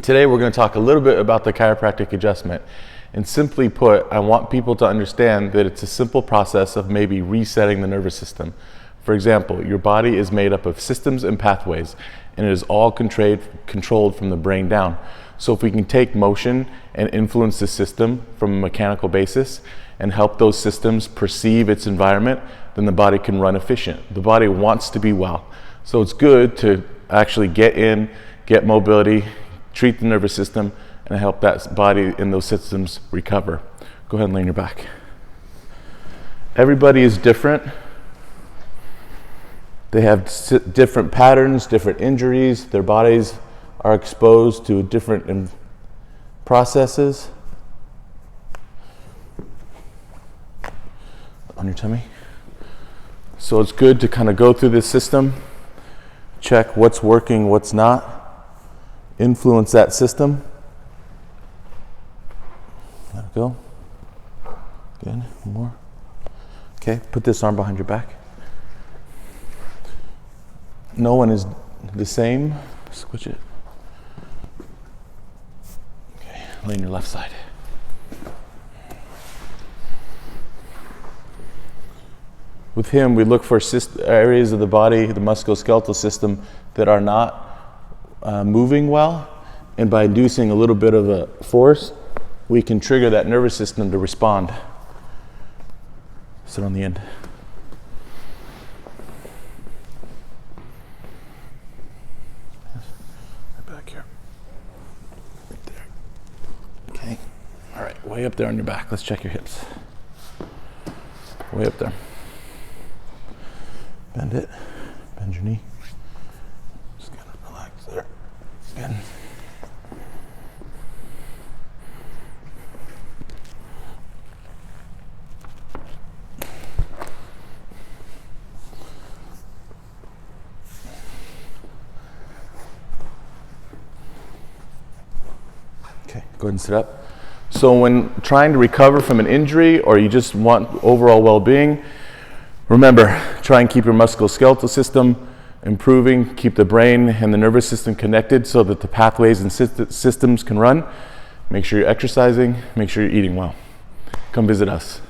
Today we're going to talk a little bit about the chiropractic adjustment. And simply put, I want people to understand that it's a simple process of maybe resetting the nervous system. For example, your body is made up of systems and pathways, and it is all controlled from the brain down. So if we can take motion and influence the system from a mechanical basis and help those systems perceive its environment, then the body can run efficient. The body wants to be well. So it's good to actually get in, get mobility, treat the nervous system, and help that body and those systems recover. Go ahead and lay on your back. Everybody is different. They have different patterns, different injuries. Their bodies are exposed to different processes. On your tummy. So it's good to kind of go through this system, check what's working, what's not, influence that system. Let it go. Good. One more. Okay, put this arm behind your back. No one is the same. Switch it. Okay, lay on your left side. With him, we look for areas of the body, the musculoskeletal system, that are not moving well, and by inducing a little bit of a force, we can trigger that nervous system to respond. Sit on the end. Right back here. Right there. Okay. All right, way up there on your back. Let's check your hips. Way up there. Bend it. Bend your knee. Just kind of relax there. Good. Okay, go ahead and sit up. So when trying to recover from an injury, or you just want overall well-being, remember, try and keep your musculoskeletal system improving, keep the brain and the nervous system connected so that the pathways and systems can run. Make sure you're exercising, make sure you're eating well. Come visit us.